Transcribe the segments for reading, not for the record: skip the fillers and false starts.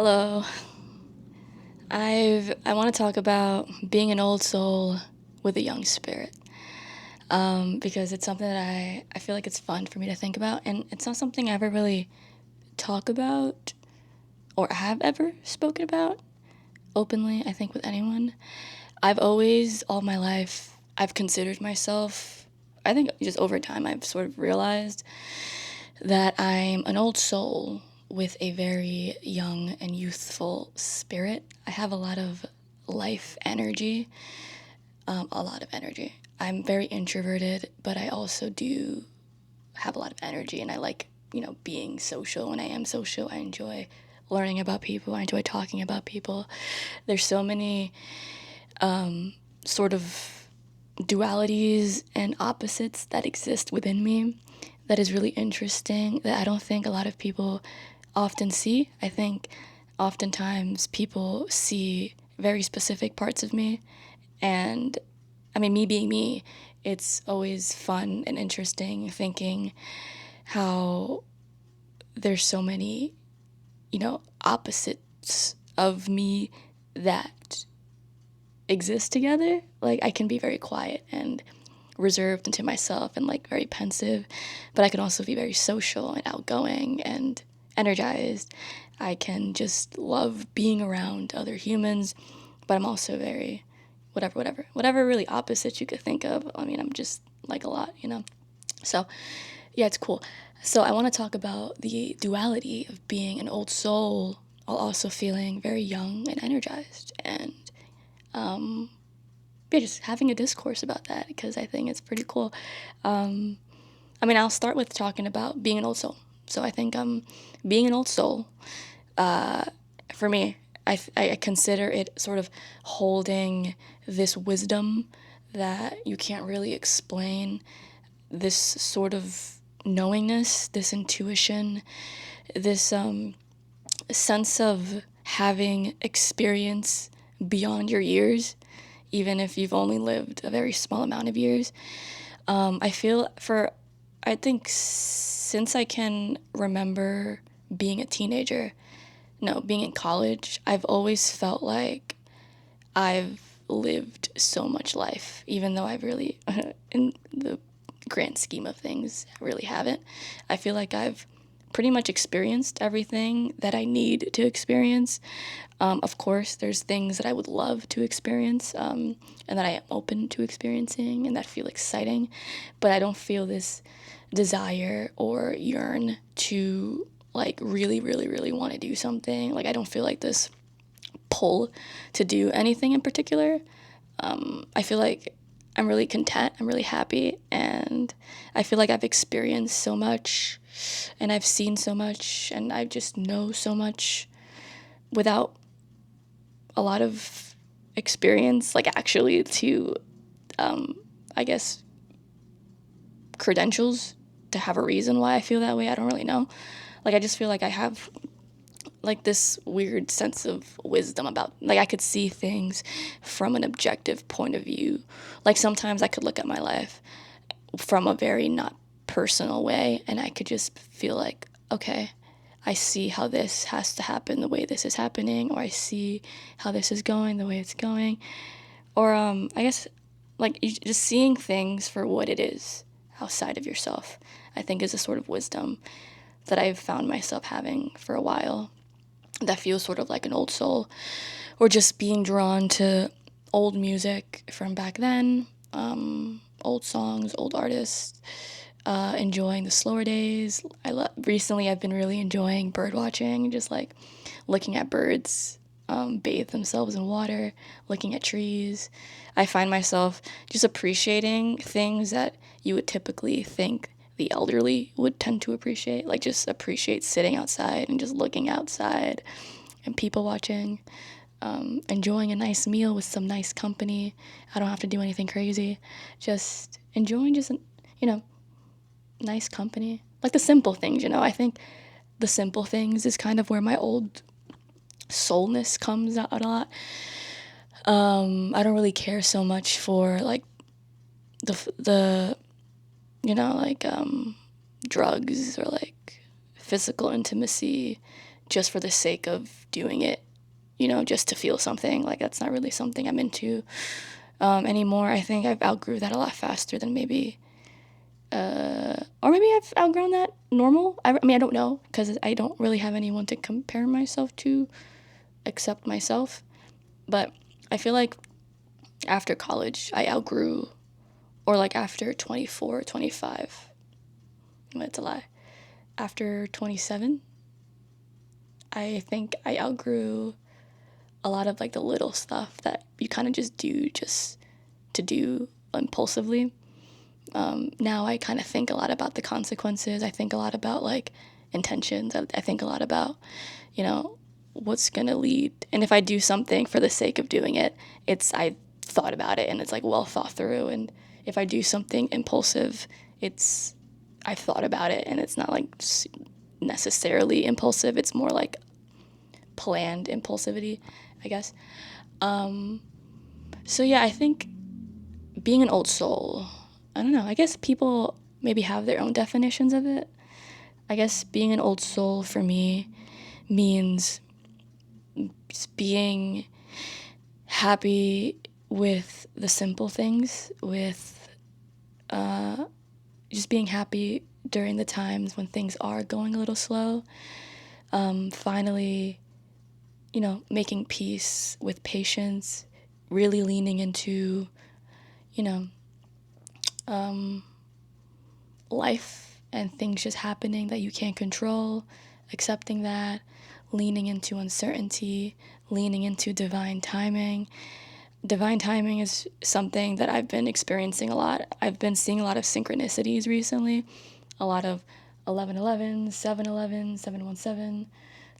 Hello. I want to talk about being an old soul with a young spirit. Because it's something that I feel like it's fun for me to think about, and it's not something I ever really talk about or have ever spoken about openly, I think, with anyone. I've always, all my life, I've considered myself, I think just over time, I've sort of realized that I'm an old soul with a very young and youthful spirit. I have a lot of life energy, a lot of energy. I'm very introverted, but I also do have a lot of energy, and I like, being social. When I am social, I enjoy learning about people, I enjoy talking about people. There's so many sort of dualities and opposites that exist within me that is really interesting that I don't think a lot of people often see. I think oftentimes people see very specific parts of me, and I mean, me being me, it's always fun and interesting thinking how there's so many, opposites of me that exist together. Like, I can be very quiet and reserved into myself and like very pensive, but I can also be very social and outgoing and energized. I can just love being around other humans, but I'm also very whatever really opposites you could think of. I mean, I'm just like a lot. So, yeah, it's cool. So, I want to talk about the duality of being an old soul while also feeling very young and energized. And yeah, just having a discourse about that because I think it's pretty cool. I mean, I'll start with talking about being an old soul. So I think being an old soul, for me, I consider it sort of holding this wisdom that you can't really explain, this sort of knowingness, this intuition, this sense of having experience beyond your years, even if you've only lived a very small amount of years. I feel I think since I can remember being a teenager, no, being in college, I've always felt like I've lived so much life, even though I've really, in the grand scheme of things, really haven't. I feel like I've pretty much experienced everything that I need to experience. Of course, there's things that I would love to experience, and that I am open to experiencing and that feel exciting, but I don't feel this desire or yearn to like really, really, really want to do something. Like, I don't feel like this pull to do anything in particular. I feel like I'm really content, I'm really happy, and I feel like I've experienced so much and I've seen so much and I just know so much without a lot of experience, like actually to, I guess, credentials to have a reason why I feel that way. I don't really know. Like, I just feel like I have like this weird sense of wisdom about, like, I could see things from an objective point of view. Like, sometimes I could look at my life from a very not personal way and I could just feel like, okay, I see how this has to happen the way this is happening, or I see how this is going the way it's going. Or I guess like just seeing things for what it is outside of yourself, I think is a sort of wisdom that I've found myself having for a while, that feels sort of like an old soul, or just being drawn to old music from back then, old songs, old artists, enjoying the slower days. Recently I've been really enjoying bird watching, just like looking at birds bathe themselves in water, looking at trees. I find myself just appreciating things that you would typically think the elderly would tend to appreciate, like just appreciate sitting outside and just looking outside and people watching, enjoying a nice meal with some nice company. I don't have to do anything crazy, just enjoying just, you know, nice company. Like the simple things. I think the simple things is kind of where my old soulness comes out a lot. I don't really care so much for like the like drugs or like physical intimacy just for the sake of doing it, just to feel something. Like, that's not really something I'm into anymore. I think I've outgrew that a lot faster than maybe, or maybe I've outgrown that normal. I mean, I don't know, because I don't really have anyone to compare myself to except myself. But I feel like after college, I outgrew, or like after 24, 25, it's a lie. After 27, I think I outgrew a lot of like the little stuff that you kind of just do just to do impulsively. Now I kind of think a lot about the consequences. I think a lot about like intentions. I think a lot about, what's going to lead. And if I do something for the sake of doing it, I thought about it and it's like well thought through. And if I do something impulsive, I've thought about it and it's not like necessarily impulsive. It's more like planned impulsivity, I guess. So yeah, I think being an old soul, I don't know, I guess people maybe have their own definitions of it. I guess being an old soul for me means being happy with the simple things, with just being happy during the times when things are going a little slow. Finally, making peace with patience, really leaning into, you know, life and things just happening that you can't control, accepting that, leaning into uncertainty, leaning into divine timing. Divine timing is something that I've been experiencing a lot. I've been seeing a lot of synchronicities recently, a lot of 1111, 711, 717,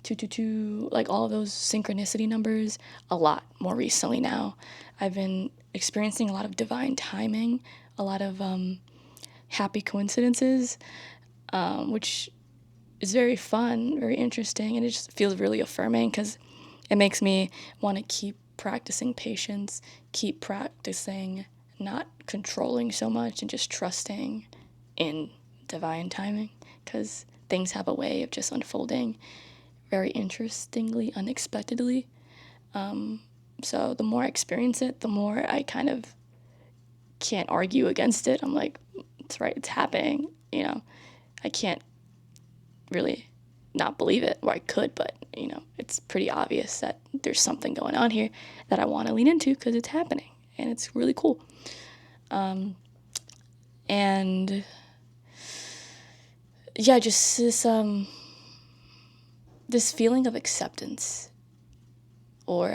222, like all of those synchronicity numbers, a lot more recently now. I've been experiencing a lot of divine timing, a lot of happy coincidences, which is very fun, very interesting, and it just feels really affirming because it makes me want to keep practicing patience, keep practicing not controlling so much and just trusting in divine timing because things have a way of just unfolding very interestingly, unexpectedly. So the more I experience it, the more I kind of can't argue against it. I'm like, it's right, it's happening, I can't really not believe it, or I could, but it's pretty obvious that there's something going on here that I want to lean into because it's happening and it's really cool. And yeah, just this feeling of acceptance or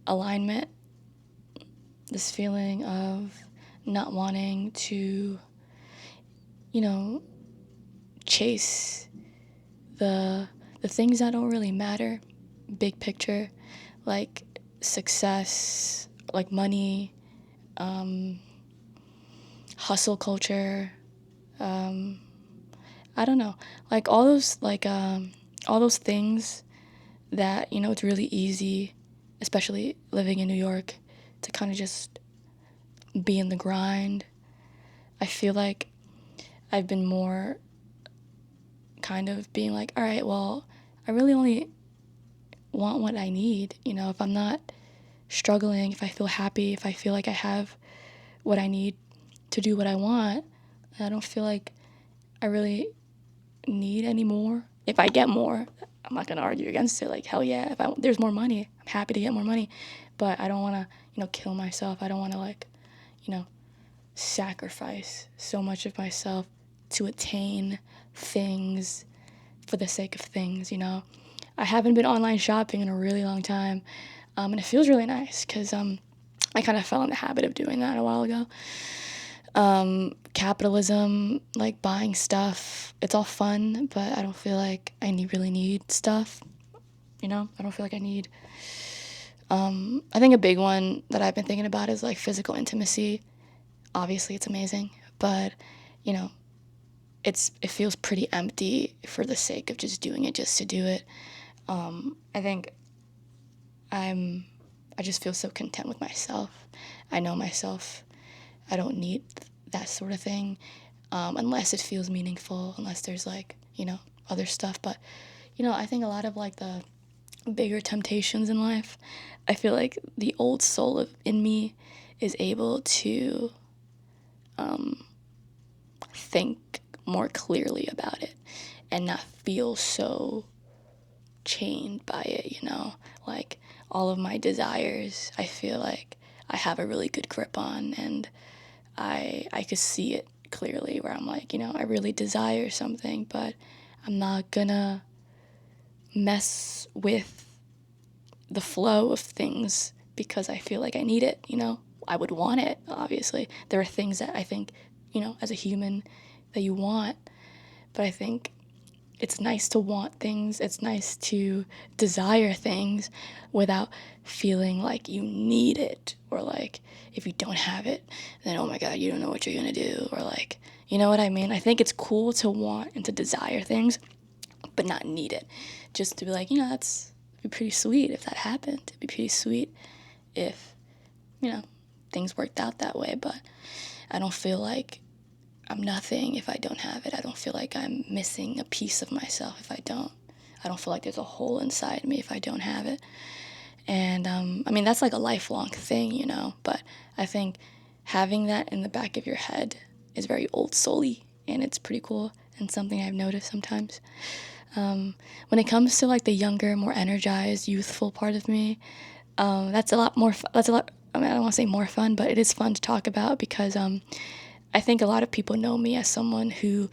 alignment, this feeling of not wanting to, chase the things that don't really matter, big picture, like success, like money, hustle culture, I don't know, like all those things that it's really easy, especially living in New York, to kind of just be in the grind. I feel like I've been more kind of being like, all right, well, I really only want what I need. If I'm not struggling, if I feel happy, if I feel like I have what I need to do what I want, I don't feel like I really need any more. If I get more, I'm not going to argue against it. Like, hell yeah, if there's more money, I'm happy to get more money. But I don't want to, kill myself. I don't want to, like, sacrifice so much of myself to attain things for the sake of things, I haven't been online shopping in a really long time, and it feels really nice because I kind of fell in the habit of doing that a while ago. Capitalism, like buying stuff, it's all fun, but I don't feel like I really need stuff, I don't feel like I need, I think a big one that I've been thinking about is like physical intimacy. Obviously it's amazing, but it feels pretty empty for the sake of just doing it just to do it. I think I just feel so content with myself. I know myself. I don't need that sort of thing. unless it feels meaningful, unless there's like, other stuff. But, I think a lot of like the bigger temptations in life, I feel like the old soul in me is able to think more clearly about it and not feel so chained by it. Like all of my desires, I feel like I have a really good grip on, and I could see it clearly where I'm like, I really desire something, but I'm not gonna mess with the flow of things because I feel like I need it. I would want it, obviously. There are things that I think, as a human that you want, but I think it's nice to want things. It's nice to desire things without feeling like you need it, or like if you don't have it, then oh my God, you don't know what you're gonna do, or like, you know what I mean? I think it's cool to want and to desire things, but not need it. Just to be like, that's it'd be pretty sweet if that happened. It'd be pretty sweet if, you know, things worked out that way, but I don't feel like I'm nothing if I don't have it. I don't feel like I'm missing a piece of myself if I don't. I don't feel like there's a hole inside me if I don't have it. And I mean, that's like a lifelong thing, but I think having that in the back of your head is very old soul-y, and it's pretty cool and something I've noticed sometimes. When it comes to like the younger, more energized, youthful part of me, that's a lot more. That's a lot. I mean, I don't want to say more fun, but it is fun to talk about because I think a lot of people know me as someone who,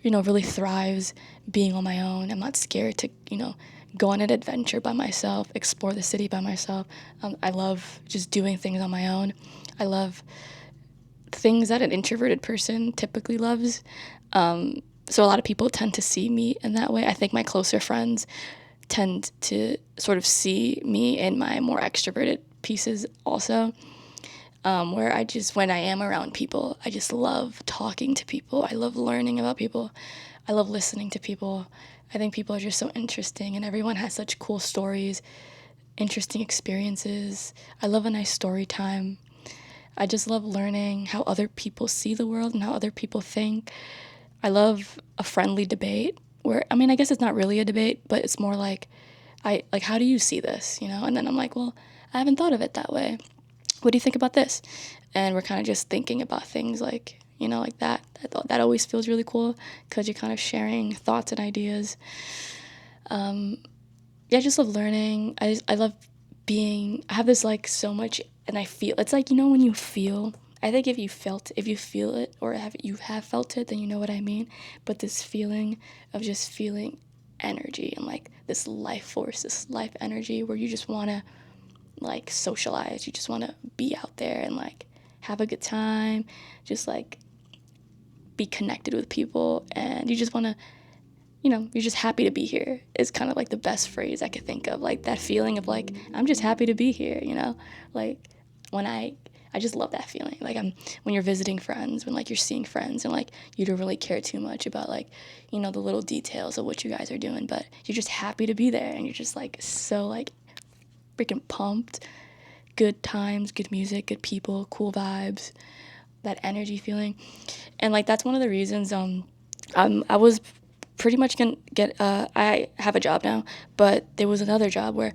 really thrives being on my own. I'm not scared to, go on an adventure by myself, explore the city by myself. I love just doing things on my own. I love things that an introverted person typically loves. So a lot of people tend to see me in that way. I think my closer friends tend to sort of see me in my more extroverted pieces also. Where when I am around people, I just love talking to people. I love learning about people. I love listening to people. I think people are just so interesting, and everyone has such cool stories, interesting experiences. I love a nice story time. I just love learning how other people see the world and how other people think. I love a friendly debate where, I mean, I guess it's not really a debate, but it's more like, how do you see this? And then I'm like, well, I haven't thought of it that way. What do you think about this? And we're kind of just thinking about things like that. That always feels really cool because you're kind of sharing thoughts and ideas. Yeah, I just love learning. I love I have this like so much, and I feel, it's like, when you feel, I think if you feel it or you have felt it, then you know what I mean. But this feeling of just feeling energy and like this life force, this life energy where you just want to like socialize, you just want to be out there and like have a good time, just like be connected with people, and you just want to, you're just happy to be here is kind of like the best phrase I could think of. Like that feeling of like, I'm just happy to be here. Like when I just love that feeling. Like when you're visiting friends, when like you're seeing friends and like you don't really care too much about like, the little details of what you guys are doing, but you're just happy to be there and you're just like so like freaking pumped. Good times, good music, good people, cool vibes, that energy feeling. And like that's one of the reasons I was pretty much gonna get I have a job now, but there was another job where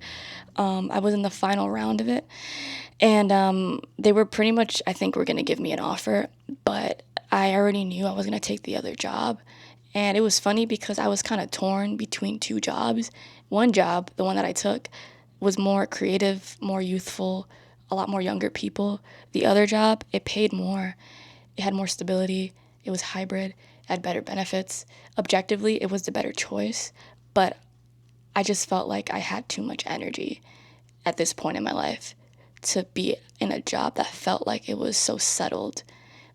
I was in the final round of it, and they were pretty much, I think, were gonna give me an offer, but I already knew I was gonna take the other job. And it was funny because I was kind of torn between two jobs. One job, the one that I took, was more creative, more youthful, a lot more younger people. The other job, it paid more, it had more stability, it was hybrid, it had better benefits. Objectively, it was the better choice, but I just felt like I had too much energy at this point in my life to be in a job that felt like it was so settled,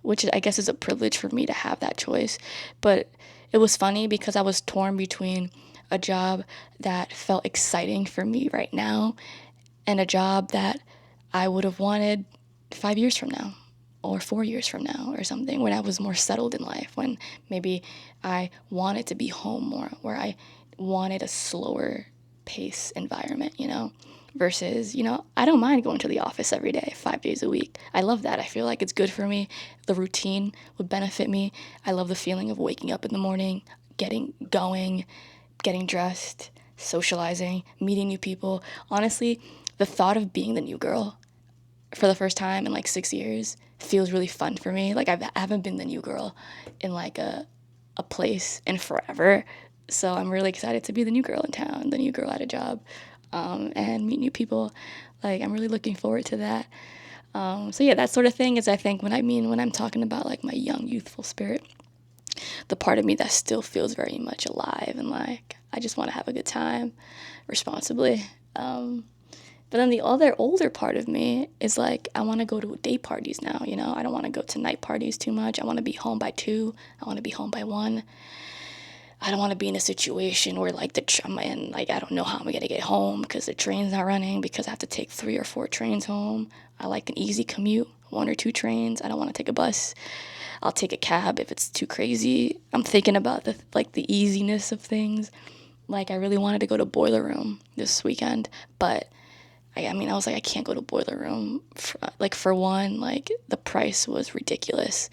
which I guess is a privilege for me to have that choice. But it was funny because I was torn between a job that felt exciting for me right now and a job that I would have wanted 5 years from now or 4 years from now or something, when I was more settled in life, when maybe I wanted to be home more, where I wanted a slower pace environment, versus, I don't mind going to the office every day, 5 days a week. I love that. I feel like it's good for me. The routine would benefit me. I love the feeling of waking up in the morning, getting going, getting dressed, socializing, meeting new people. Honestly, the thought of being the new girl for the first time in like 6 years feels really fun for me. Like I haven't been the new girl in like a place in forever. So I'm really excited to be the new girl in town, the new girl at a job, and meet new people. Like I'm really looking forward to that. So yeah, that sort of thing is I think when I'm talking about like my young youthful spirit, the part of me that still feels very much alive and like I just want to have a good time responsibly. But then the other older part of me is like, I want to go to day parties now, I don't want to go to night parties too much. I want to be home by 2. I want to be home by 1. I don't want to be in a situation where like I don't know how I'm going to get home because the train's not running because I have to take 3 or 4 trains home. I like an easy commute, 1 or 2 trains. I don't want to take a bus. I'll take a cab if it's too crazy. I'm thinking about the easiness of things. Like I really wanted to go to Boiler Room this weekend, but I was like, I can't go to Boiler Room. For one, like the price was ridiculous.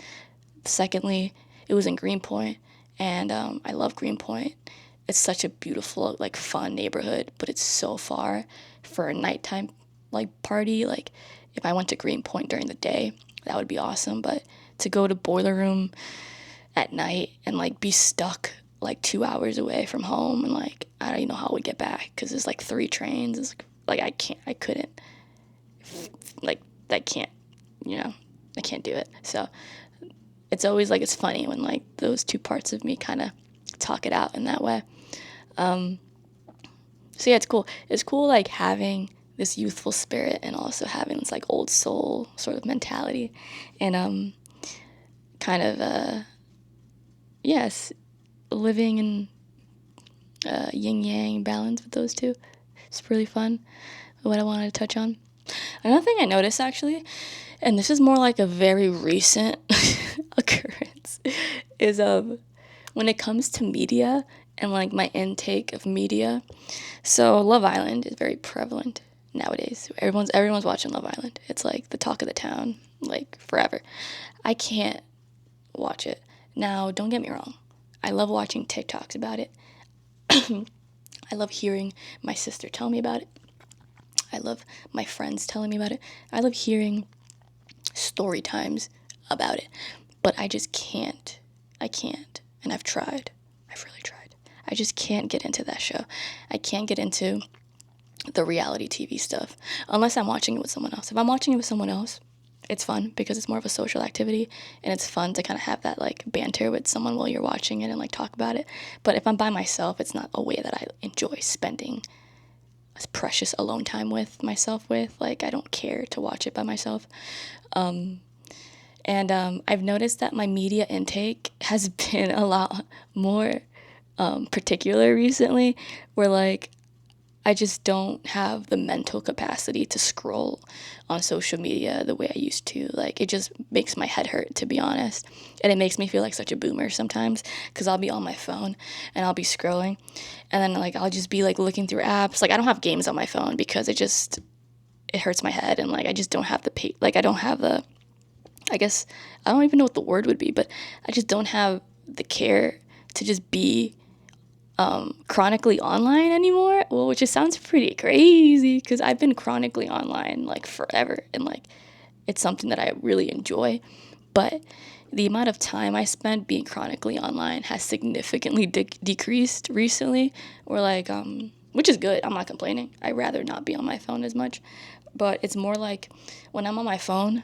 Secondly, it was in Greenpoint, and I love Greenpoint. It's such a beautiful, like fun neighborhood, but it's so far for a nighttime like party. Like if I went to Greenpoint during the day, that would be awesome. But to go to Boiler Room at night and like be stuck like 2 hours away from home and like I don't even know how I would get back because there's like 3 trains. It's like I couldn't, like I can't, I can't do it. So it's always like it's funny when like those two parts of me kind of talk it out in that way. So yeah, it's cool. It's cool like having this youthful spirit and also having this like old soul sort of mentality, and kind of yes, living in yin yang balance with those two. It's really fun. What I wanted to touch on. Another thing I noticed actually, and this is more like a very recent occurrence, is when it comes to media and like my intake of media. So Love Island is very prevalent nowadays. Everyone's watching Love Island. It's like the talk of the town, like forever. I can't watch it. Now, don't get me wrong. I love watching TikToks about it. I love hearing my sister tell me about it. I love my friends telling me about it. I love hearing story times about it. But I just can't. I can't. And I've tried. I've really tried. I just can't get into that show. I can't get into the reality TV stuff unless I'm watching it with someone else. If I'm watching it with someone else, it's fun because it's more of a social activity and it's fun to kind of have that like banter with someone while you're watching it and like talk about it. But if I'm by myself, it's not a way that I enjoy spending precious alone time with myself with. Like I don't care to watch it by myself. And I've noticed that my media intake has been a lot more particular recently, where like I just don't have the mental capacity to scroll on social media the way I used to. Like, it just makes my head hurt, to be honest. And it makes me feel like such a boomer sometimes because I'll be on my phone and I'll be scrolling. And then, like, I'll just be, like, looking through apps. Like, I don't have games on my phone because it hurts my head. And, like, I just don't have I don't have the, I guess, I don't even know what the word would be, but I just don't have the care to just be chronically online anymore. Well, which just sounds pretty crazy because I've been chronically online like forever, and like it's something that I really enjoy. But the amount of time I spent being chronically online has significantly decreased recently, or like which is good. I'm not complaining. I'd rather not be on my phone as much, but it's more like when I'm on my phone,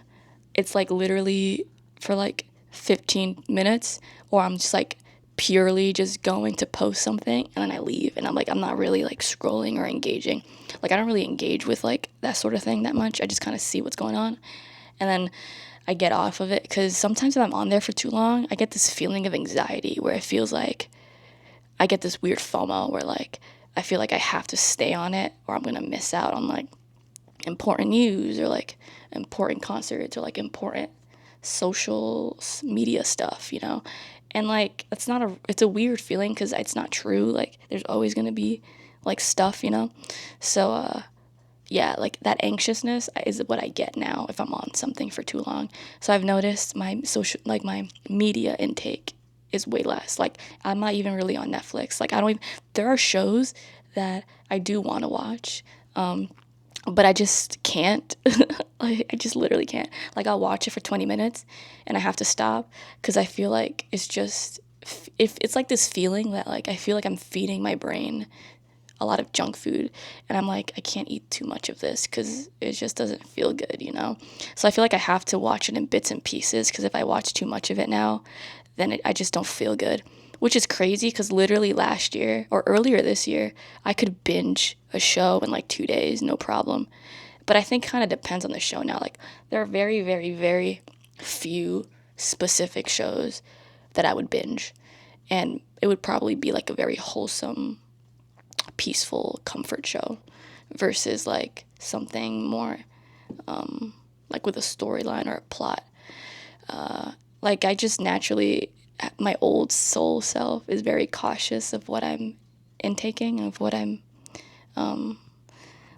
it's like literally for like 15 minutes, or I'm just like purely just going to post something and then I leave and I'm not really like scrolling or engaging. Like I don't really engage with like that sort of thing that much. I just kind of see what's going on and then I get off of it because sometimes if I'm on there for too long, I get this feeling of anxiety where it feels like I get this weird FOMO where like I feel like I have to stay on it or I'm gonna miss out on like important news or like important concerts or like important social media stuff, and like it's a weird feeling because it's not true. Like there's always gonna be like stuff, so yeah, like that anxiousness is what I get now if I'm on something for too long. So I've noticed my media intake is way less. Like I'm not even really on Netflix. Like I don't even, there are shows that I do want to watch, but I just can't. Like, I just literally can't. Like I'll watch it for 20 minutes and I have to stop because I feel like it's just, if it's like this feeling that like I feel like I'm feeding my brain a lot of junk food, and I'm like, I can't eat too much of this because it just doesn't feel good, you know. So I feel like I have to watch it in bits and pieces because if I watch too much of it now, then I just don't feel good, which is crazy because literally last year or earlier this year I could binge a show in like 2 days, no problem. But I think kind of depends on the show now. Like there are very, very, very few specific shows that I would binge, and it would probably be like a very wholesome, peaceful comfort show versus like something more like with a storyline or a plot. Like I just naturally, my old soul self is very cautious of what I'm intaking, of what I'm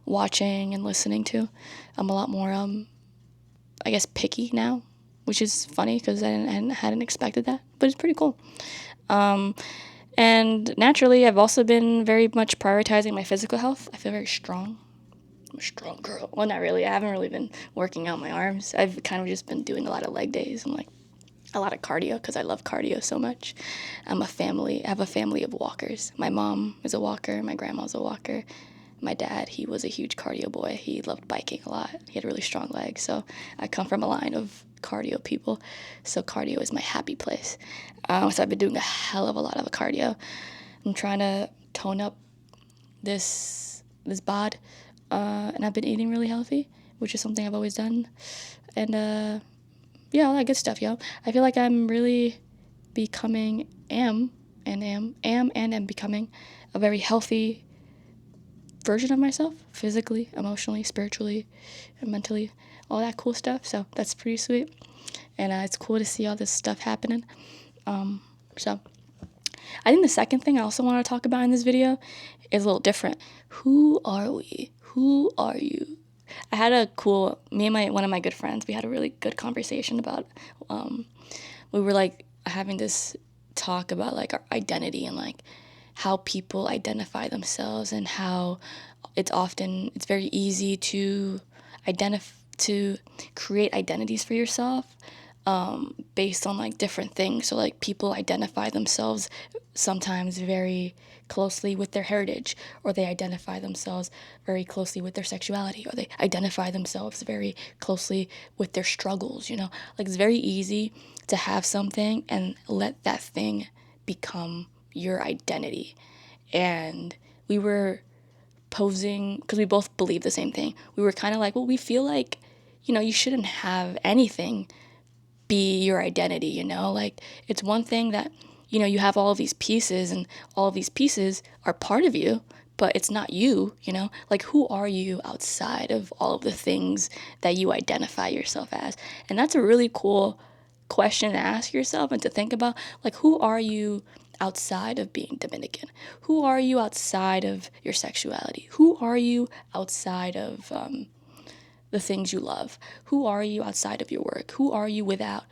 watching and listening to. I'm a lot more, I guess, picky now, which is funny because hadn't expected that, but it's pretty cool. And naturally, I've also been very much prioritizing my physical health. I feel very strong. I'm a strong girl. Well, not really. I haven't really been working out my arms. I've kind of just been doing a lot of leg days and like a lot of cardio because I love cardio so much. I have a family of walkers. My mom is a walker. My grandma's a walker. My dad, he was a huge cardio boy. He loved biking a lot. He had really strong legs. So I come from a line of cardio people. So cardio is my happy place. So I've been doing a hell of a lot of cardio. I'm trying to tone up this bod, and I've been eating really healthy, which is something I've always done. And yeah, all that good stuff, yo. I feel like I'm really becoming, am becoming a very healthy version of myself, physically, emotionally, spiritually, and mentally, all that cool stuff. So that's pretty sweet, and it's cool to see all this stuff happening. So I think the second thing I also want to talk about in this video is a little different. Who are we? Who are you? I had a cool, me and one of my good friends, we had a really good conversation about, we were like having this talk about like our identity and like how people identify themselves and how it's very easy to to create identities for yourself based on like different things. So like people identify themselves sometimes very closely with their heritage, or they identify themselves very closely with their sexuality, or they identify themselves very closely with their struggles, you know? Like it's very easy to have something and let that thing become your identity. And we were posing because we both believe the same thing. We were kind of like, well, we feel like, you know, you shouldn't have anything be your identity, you know? Like, it's one thing that, you know, you have all of these pieces and all of these pieces are part of you, but it's not you, you know? Like, who are you outside of all of the things that you identify yourself as? And that's a really cool question to ask yourself and to think about. Like, who are you outside of being Dominican? Who are you outside of your sexuality? Who are you outside of the things you love? Who are you outside of your work? Who are you without?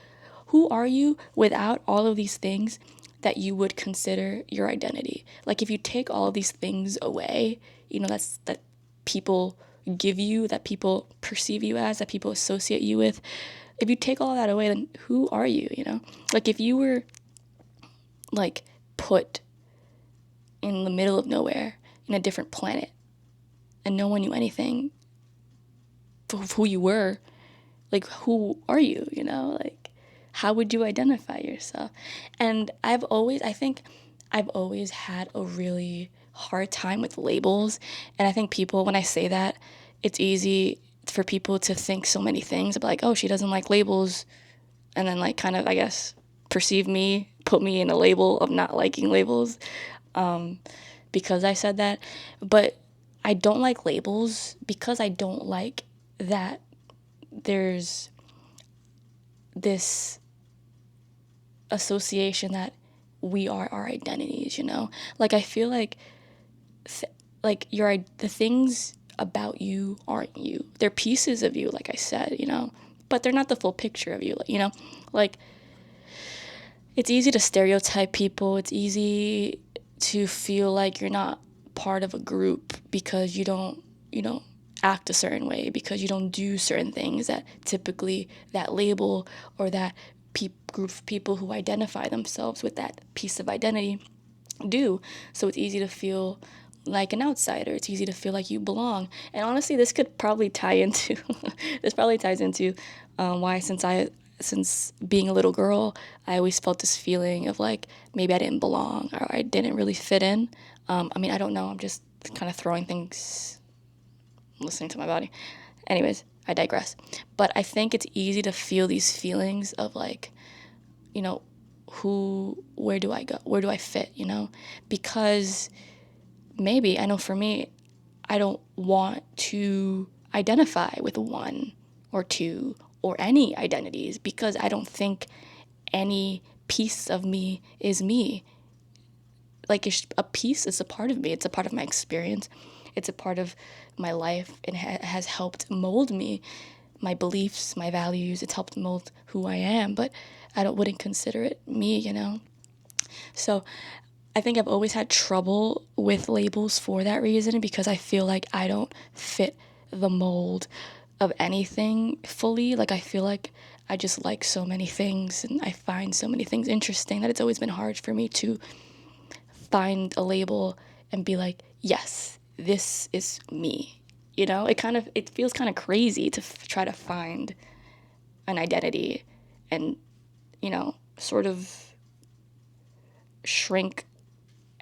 Who are you without all of these things that you would consider your identity? Like if you take all of these things away, you know, that people give you, that people perceive you as, that people associate you with. If you take all that away, then who are you, you know? Like if you were like put in the middle of nowhere in a different planet and no one knew anything of who you were, like who are you, you know? Like how would you identify yourself? And I think I've always had a really hard time with labels. And I think people, when I say that, it's easy for people to think so many things about like, oh, she doesn't like labels, and then like kind of, I guess, put me in a label of not liking labels because I said that. But I don't like labels because I don't like that there's this association that we are our identities, you know? Like I feel like the things about you aren't you. They're pieces of you, like I said, but they're not the full picture of you, Like, it's easy to stereotype people. It's easy to feel like you're not part of a group because you don't act a certain way, because you don't do certain things that typically that label or that group of people who identify themselves with that piece of identity do. So it's easy to feel like an outsider. It's easy to feel like you belong. And honestly, this could probably tie into this probably ties into why since being a little girl, I always felt this feeling of like maybe I didn't belong or I didn't really fit in. I mean, I don't know. I'm just kind of throwing things, listening to my body. Anyways, I digress. But I think it's easy to feel these feelings of like, you know, where do I go? Where do I fit, Because maybe, I know for me, I don't want to identify with one or two or any identities because I don't think any piece of me is me. Like a piece is a part of me. It's a part of my experience. It's a part of my life and has helped mold me, my beliefs, my values. It's helped mold who I am, but I wouldn't consider it me. So I think I've always had trouble with labels for that reason because I feel like I don't fit the mold of anything fully. Like I feel like I just like so many things and I find so many things interesting that it's always been hard for me to find a label and be like, yes, this is me. It feels kind of crazy to try to find an identity and, sort of shrink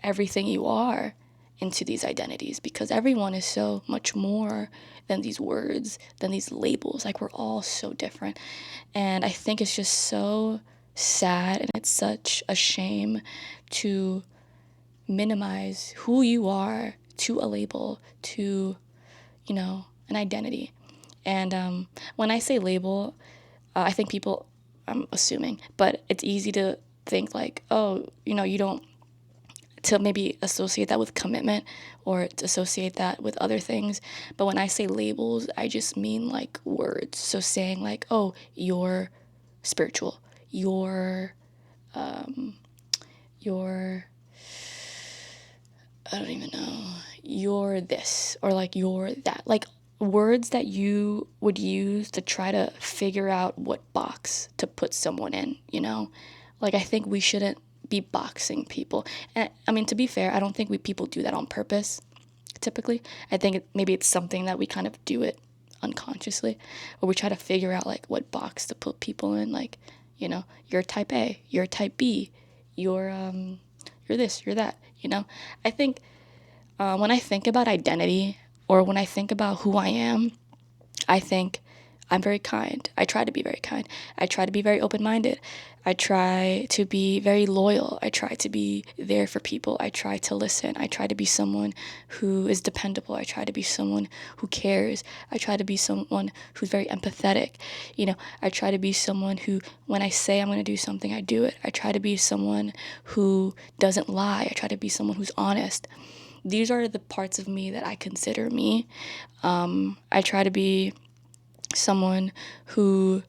everything you are into these identities because everyone is so much more than these words, than these labels. Like we're all so different. And I think it's just so sad and it's such a shame to minimize who you are to a label, to, an identity. And when I say label, I think people, I'm assuming, but it's easy to think like, oh, you don't, to maybe associate that with commitment or to associate that with other things. But when I say labels, I just mean like words. So saying like, oh, you're spiritual, you're I don't even know, you're this, or like you're that. Like words that you would use to try to figure out what box to put someone in. Like I think we shouldn't be boxing people. And I mean, to be fair, I don't think people do that on purpose, typically. I think maybe it's something that we kind of do it unconsciously, or we try to figure out like what box to put people in. Like, you're type A, you're type B, you're this, you're that. I think when I think about identity or when I think about who I am, I think I'm very kind. I try to be very kind. I try to be very open minded. I try to be very loyal. I try to be there for people. I try to listen. I try to be someone who is dependable. I try to be someone who cares. I try to be someone who's very empathetic. I try to be someone who, when I say I'm going to do something, I do it. I try to be someone who doesn't lie. I try to be someone who's honest. These are the parts of me that I consider me. I try to be someone who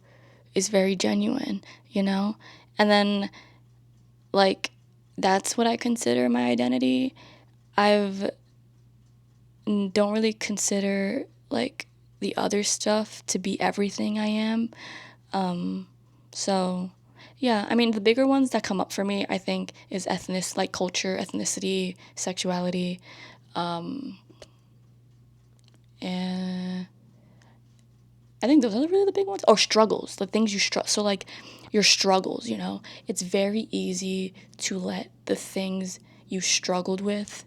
is very genuine. And then, like, that's what I consider my identity. I've don't really consider, like, the other stuff to be everything I am. So, yeah, I mean, the bigger ones that come up for me, I think, is like culture, ethnicity, sexuality, and I think those are really the big ones. Or struggles, the things you struggle. So, like, your struggles, it's very easy to let the things you struggled with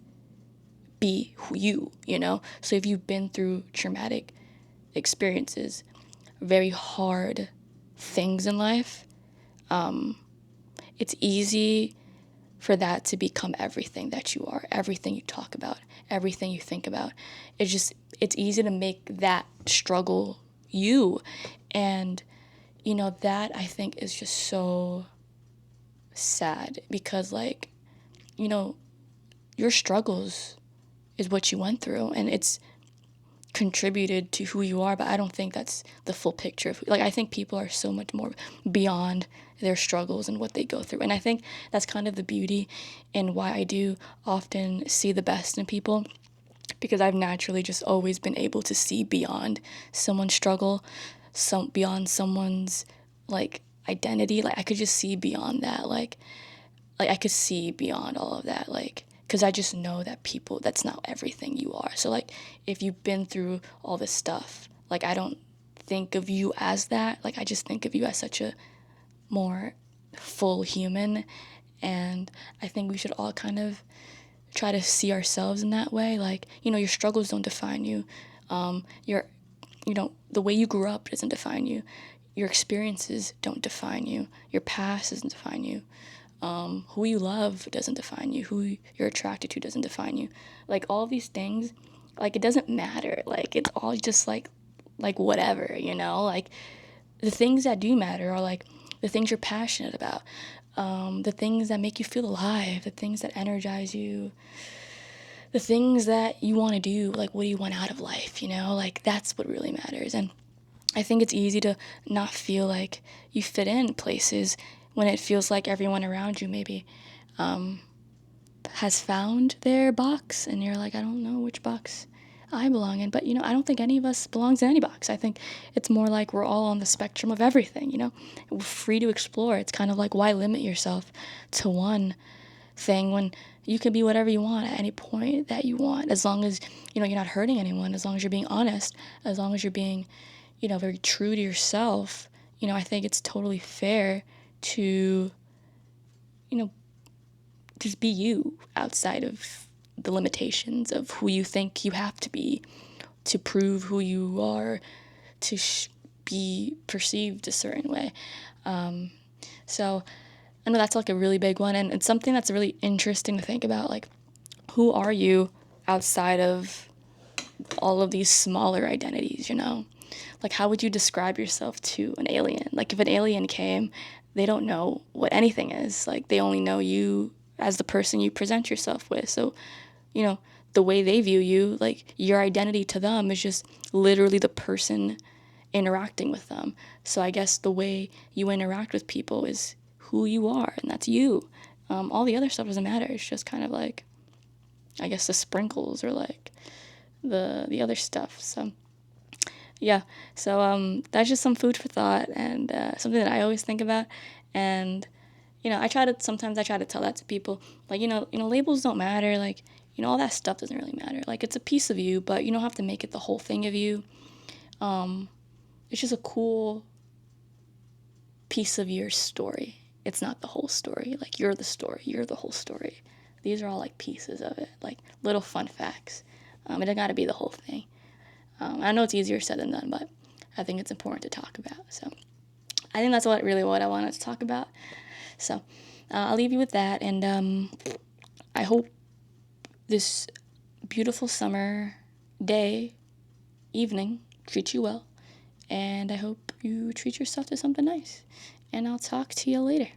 be who you. So if you've been through traumatic experiences, very hard things in life, it's easy for that to become everything that you are, everything you talk about, everything you think about. It's easy to make that struggle you. And, that I think is just so sad because, like, your struggles is what you went through. And contributed to who you are, but I don't think that's the full picture of like I think people are so much more beyond their struggles and what they go through. And I think that's kind of the beauty and why I do often see the best in people, because I've naturally just always been able to see beyond someone's struggle, beyond someone's like identity. Like I could just see beyond that. Like I could see beyond all of that, like because I just know that people, that's not everything you are. So like if you've been through all this stuff, like I don't think of you as that. Like I just think of you as such a more full human. And I think we should all kind of try to see ourselves in that way. Like, your struggles don't define you. Your the way you grew up doesn't define you. Your experiences don't define you. Your past doesn't define you. Who you love doesn't define you. Who you're attracted to doesn't define you. Like all these things, like it doesn't matter. Like it's all just like whatever, Like the things that do matter are like the things you're passionate about, the things that make you feel alive, the things that energize you, the things that you want to do. Like what do you want out of life? Like that's what really matters. And I think it's easy to not feel like you fit in places when it feels like everyone around you maybe has found their box and you're like, I don't know which box I belong in. But, I don't think any of us belongs in any box. I think it's more like we're all on the spectrum of everything. We're free to explore. It's kind of like, why limit yourself to one thing when you can be whatever you want at any point that you want, as long as, you're not hurting anyone, as long as you're being honest, as long as you're being very true to yourself. I think it's totally fair to, just be you outside of the limitations of who you think you have to be to prove who you are, to be perceived a certain way. So I know that's like a really big one, and it's something that's really interesting to think about. Like, who are you outside of all of these smaller identities, Like, how would you describe yourself to an alien? Like, if an alien came, they don't know what anything is. Like, they only know you as the person you present yourself with. So, the way they view you, like, your identity to them is just literally the person interacting with them. So I guess the way you interact with people is who you are, and that's you. All the other stuff doesn't matter. It's just kind of like, I guess, the sprinkles or like the other stuff. So yeah, so that's just some food for thought, and something that I always think about. And sometimes I try to tell that to people, like, labels don't matter, like, all that stuff doesn't really matter. Like, it's a piece of you, but you don't have to make it the whole thing of you. It's just a cool piece of your story. It's not the whole story. Like, you're the story. You're the whole story. These are all like pieces of it, like little fun facts. It doesn't got to be the whole thing. I know it's easier said than done, but I think it's important to talk about. So I think that's what I wanted to talk about. So I'll leave you with that, and I hope this beautiful summer day, evening, treats you well, and I hope you treat yourself to something nice. And I'll talk to you later.